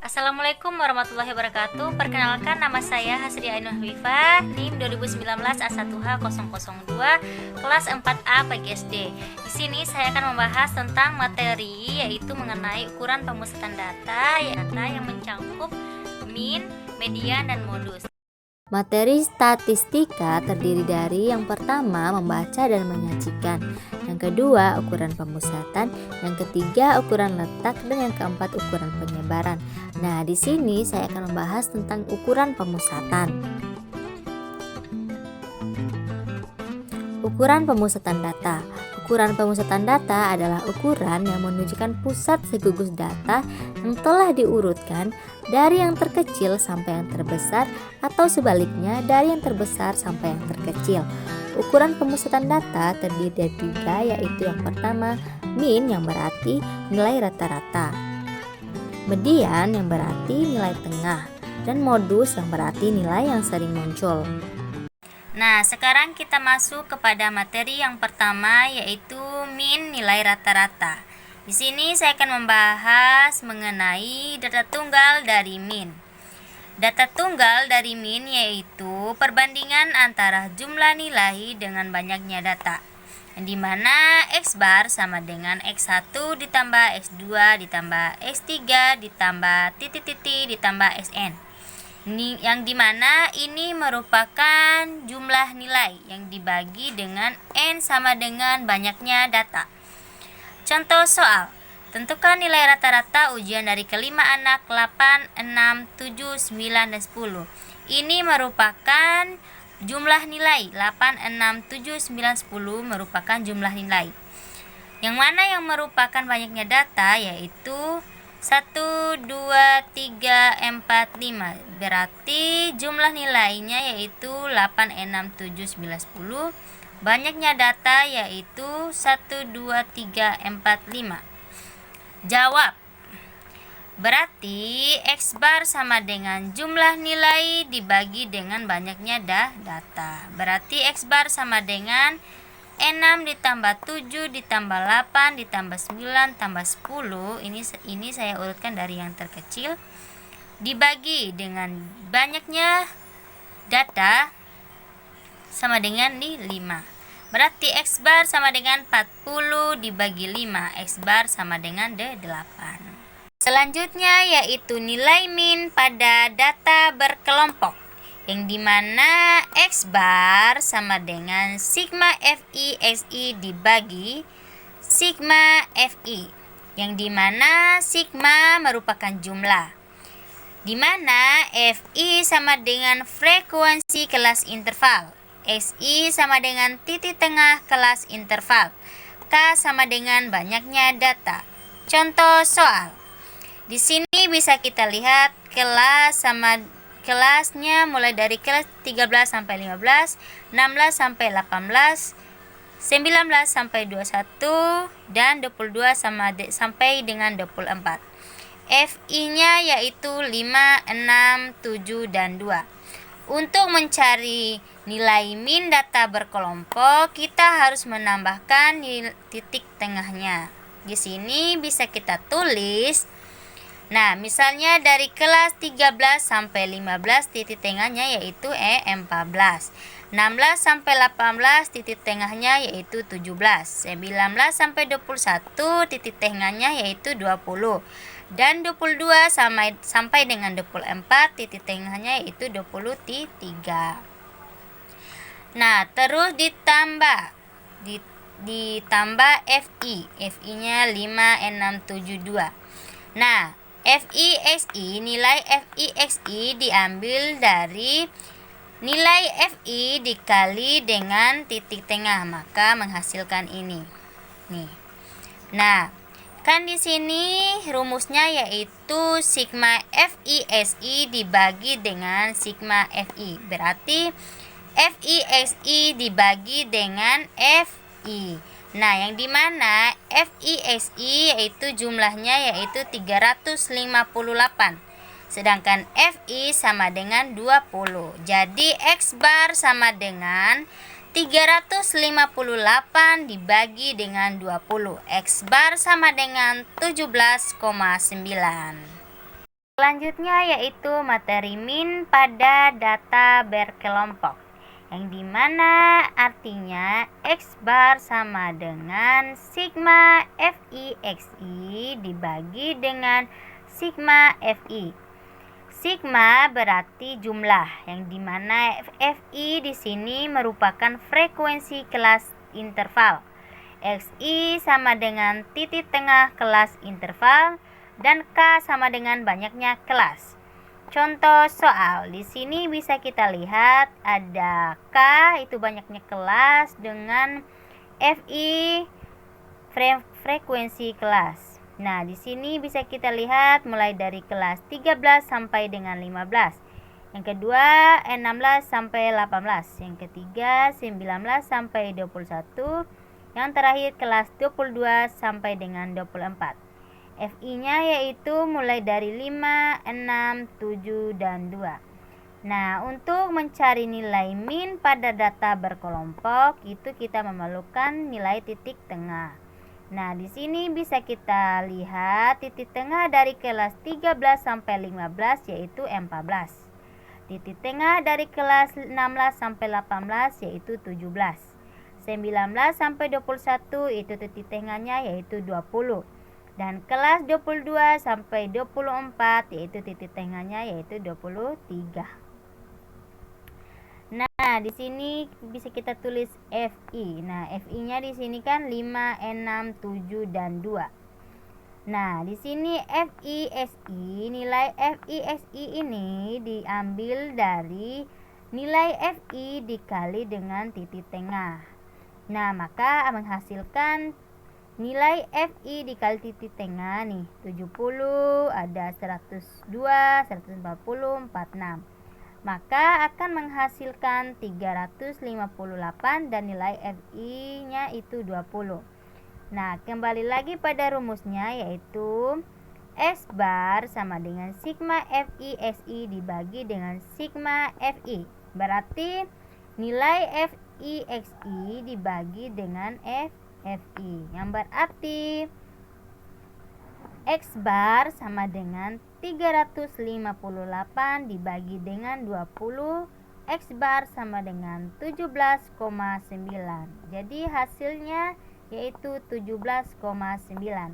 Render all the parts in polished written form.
Assalamualaikum warahmatullahi wabarakatuh. Perkenalkan, nama saya Hasri Ainul Hafifah, NIM 2019 A1H002, kelas 4A PGSD. Di sini saya akan membahas tentang materi, yaitu mengenai ukuran pemusatan data yang mencakup min, median, dan modus. Materi statistika terdiri dari yang pertama membaca dan menyajikan, yang kedua ukuran pemusatan, yang ketiga ukuran letak, dan yang keempat ukuran penyebaran. Nah, di sini saya akan membahas tentang ukuran pemusatan. Ukuran pemusatan data. Ukuran pemusatan data adalah ukuran yang menunjukkan pusat segugus data yang telah diurutkan dari yang terkecil sampai yang terbesar, atau sebaliknya dari yang terbesar sampai yang terkecil. Ukuran pemusatan data terdiri dari tiga, yaitu yang pertama min, yang berarti nilai rata-rata, median, yang berarti nilai tengah, dan modus, yang berarti nilai yang sering muncul. Nah, sekarang kita masuk kepada materi yang pertama, yaitu min, nilai rata-rata. Di sini saya akan membahas mengenai data tunggal dari min. Data tunggal dari min yaitu perbandingan antara jumlah nilai dengan banyaknya data, di mana X bar sama dengan X1 ditambah X2 ditambah X3 ditambah titik-titik ditambah Xn. Yang dimana ini merupakan jumlah nilai yang dibagi dengan N sama dengan banyaknya data. Contoh soal, tentukan nilai rata-rata ujian dari kelima anak 8, 6, 7, 9, dan 10. Ini merupakan jumlah nilai. 8, 6, 7, 9, 10 merupakan jumlah nilai. Yang mana yang merupakan banyaknya data yaitu 1, 2, 3, 4, 5. Berarti jumlah nilainya yaitu 8, 6, 7, 9, 10. Banyaknya data yaitu 1, 2, 3, 4, 5. Jawab. Berarti X bar sama dengan jumlah nilai dibagi dengan banyaknya data. Berarti X bar sama dengan 6 ditambah 7 ditambah 8 ditambah 9 tambah 10. Ini saya urutkan dari yang terkecil dibagi dengan banyaknya data sama dengan 5. Berarti X bar sama dengan 40 dibagi 5. X bar sama dengan 8. Selanjutnya yaitu nilai min pada data berkelompok, yang dimana X bar sama dengan sigma FI XI dibagi sigma FI, yang dimana sigma merupakan jumlah, dimana FI sama dengan frekuensi kelas interval, XI sama dengan titik tengah kelas interval, K sama dengan banyaknya data. Contoh soal, di sini bisa kita lihat kelasnya mulai dari kelas 13 sampai 15, 16 sampai 18, 19 sampai 21, dan 22 sampai dengan 24. FI-nya yaitu 5, 6, 7, dan 2. Untuk mencari nilai min data berkelompok, kita harus menambahkan titik tengahnya. Di sini bisa kita tulis. Nah, misalnya dari kelas 13 sampai 15 titik tengahnya yaitu 14. 16 sampai 18 titik tengahnya yaitu 17. 19 sampai 21 titik tengahnya yaitu 20. Dan 22 sampai dengan 24 titik tengahnya yaitu 23. Nah, terus ditambah FI. FI-nya 5, 6, 7, 2. Nah, FI/XI, nilai FI/XI diambil dari nilai FI dikali dengan titik tengah, maka menghasilkan ini. Nih. Nah, kan di sini rumusnya yaitu sigma FI/XI dibagi dengan sigma FI. Berarti FI/XI dibagi dengan FI. Nah, yang dimana FI/XI yaitu jumlahnya yaitu 358. Sedangkan FI sama dengan 20. Jadi X bar sama dengan 358 dibagi dengan 20. X bar sama dengan 17,9. Selanjutnya yaitu materi min pada data berkelompok, yang dimana artinya X bar sama dengan sigma FI XI dibagi dengan sigma FI. Sigma berarti jumlah, yang dimana FI di sini merupakan frekuensi kelas interval. XI sama dengan titik tengah kelas interval dan K sama dengan banyaknya kelas. Contoh soal, di sini bisa kita lihat ada K itu banyaknya kelas dengan FI frekuensi kelas. Nah, di sini bisa kita lihat mulai dari kelas 13 sampai dengan 15. Yang kedua 16 sampai 18. Yang ketiga 19 sampai 21. Yang terakhir kelas 22 sampai dengan 24. FI-nya yaitu mulai dari 5, 6, 7, dan 2. Nah, untuk mencari nilai min pada data berkelompok, itu kita memerlukan nilai titik tengah. Nah, di sini bisa kita lihat titik tengah dari kelas 13 sampai 15 yaitu 14. Titik tengah dari kelas 16 sampai 18 yaitu 17. 19 sampai 21 itu titik tengahnya yaitu 20. Dan kelas 22 sampai 24 yaitu titik tengahnya yaitu 23. Nah, di sini bisa kita tulis FI. Nah, FI-nya di sini kan 5, 6, 7, dan 2. Nah, di sini FI nilai FI ini diambil dari nilai FI dikali dengan titik tengah. Nah, maka menghasilkan nilai FI dikali titik tengah nih 70, ada 102, 140, 46. Maka akan menghasilkan 358 dan nilai FI-nya itu 20. Nah, kembali lagi pada rumusnya yaitu S bar sama dengan sigma FI SI dibagi dengan sigma FI. Berarti nilai FI XI dibagi dengan FI, yang berarti X bar sama dengan 358 dibagi dengan 20. X bar sama dengan 17,9. Jadi hasilnya yaitu 17,9.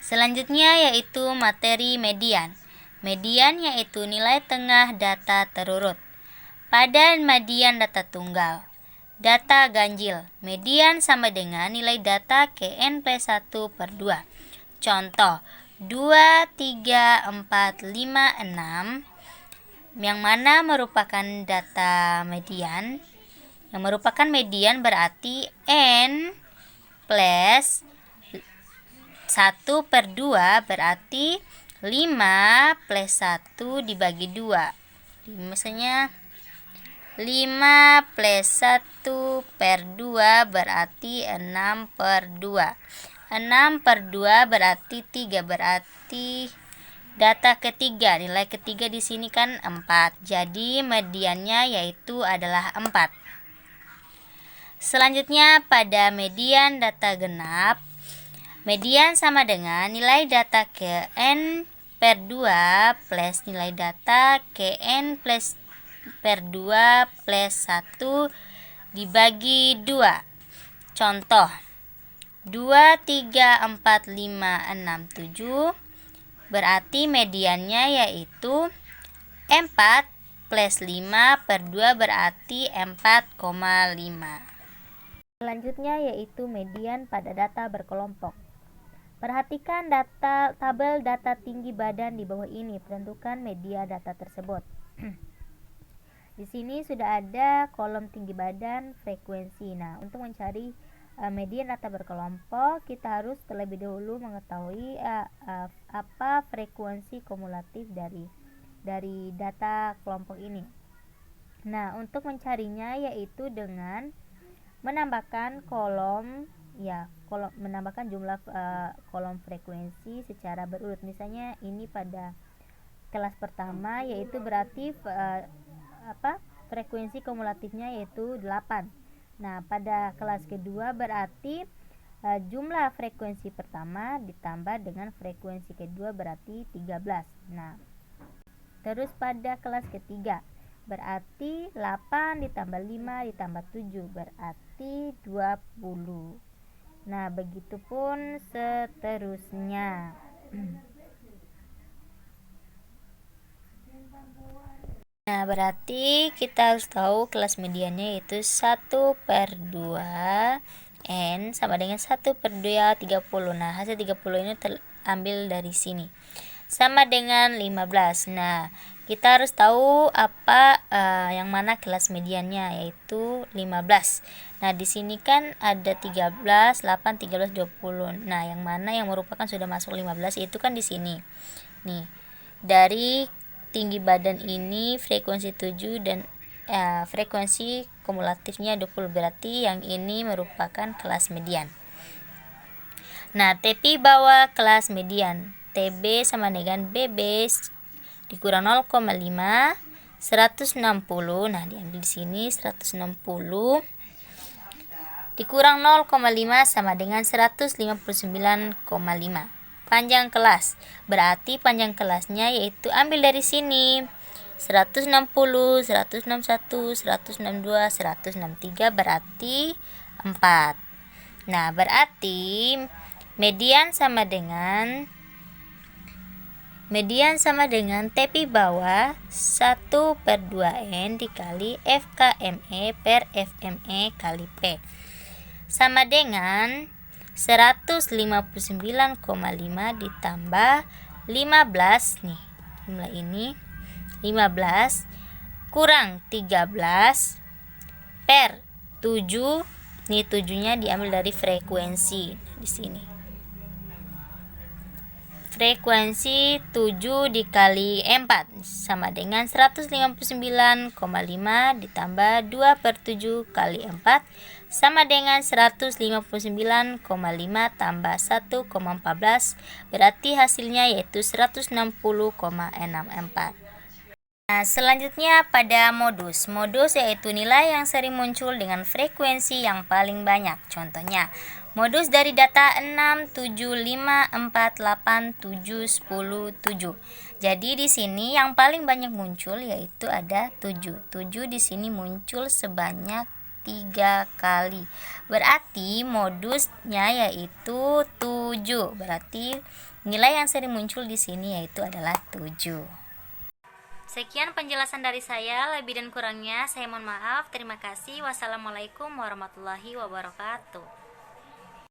Selanjutnya yaitu materi median. Median yaitu nilai tengah data terurut. Pada median data tunggal, data ganjil, median sama dengan nilai data KN plus 1 per 2. Contoh 2, 3, 4, 5, 6 yang mana merupakan data median. Yang merupakan median berarti N plus 1 per 2 berarti 5 plus 1 dibagi 2. Misalnya 5 plus 1 per 2 berarti 6 per 2. 6 per 2 berarti 3. Berarti data ketiga, nilai ketiga di sini kan 4. Jadi mediannya yaitu adalah 4. Selanjutnya pada median data genap, median sama dengan nilai data KN per 2 plus nilai data KN plus per 2 plus 1 dibagi 2. Contoh 2, 3, 4, 5, 6, 7 berarti mediannya yaitu 4 plus 5 per 2 berarti 4,5. Selanjutnya yaitu median pada data berkelompok. Perhatikan tabel data tinggi badan di bawah ini, tentukan media data tersebut. Di sini sudah ada kolom tinggi badan, frekuensi. Nah, untuk mencari median data berkelompok, kita harus terlebih dahulu mengetahui apa frekuensi kumulatif dari data kelompok ini. Nah, untuk mencarinya yaitu dengan menambahkan menambahkan jumlah kolom frekuensi secara berurut. Misalnya ini pada kelas pertama yaitu berarti frekuensi kumulatifnya yaitu 8. Nah, pada kelas kedua berarti jumlah frekuensi pertama ditambah dengan frekuensi kedua berarti 13. Nah, terus pada kelas ketiga berarti 8 ditambah 5 ditambah 7 berarti 20. Nah, begitupun seterusnya. Nah, berarti kita harus tahu kelas mediannya yaitu 1/2 N sama dengan 1/2 30. Nah, hasil 30 ini terambil dari sini. Sama dengan 15. Nah, kita harus tahu apa yang mana kelas mediannya yaitu 15. Nah, di sini kan ada 13, 8, 13, 20. Nah, yang mana yang merupakan sudah masuk 15 itu kan di sini. Nih, dari tinggi badan ini frekuensi 7 dan frekuensi kumulatifnya 20, berarti yang ini merupakan kelas median. Nah, TP bawah kelas median. TB sama dengan BB dikurang 0,5 160. Nah, diambil di sini 160 dikurang 0,5 sama dengan 159,5. Panjang kelas. Berarti panjang kelasnya yaitu ambil dari sini. 160, 161, 162, 163 berarti 4. Nah, berarti median sama dengan TP bawah 1/2 N dikali FKME per FME kali P sama dengan 159,5 ditambah 15 nih. Jumlah ini 15 kurang 13 per 7. Nih 7-nya diambil dari frekuensi di sini. Frekuensi 7 dikali 4 sama dengan 159,5 ditambah 2/7 kali 4 sama dengan 159,5 tambah 1,14 berarti hasilnya yaitu 160,64. Nah, selanjutnya pada modus. Modus yaitu nilai yang sering muncul dengan frekuensi yang paling banyak. Contohnya, modus dari data 6, 7, 5, 4, 8, 7, 10, 7. Jadi di sini yang paling banyak muncul yaitu ada 7. 7 di sini muncul sebanyak 3 kali. Berarti modusnya yaitu 7. Berarti nilai yang sering muncul di sini yaitu adalah 7. Sekian penjelasan dari saya, lebih dan kurangnya saya mohon maaf. Terima kasih. Wassalamualaikum warahmatullahi wabarakatuh.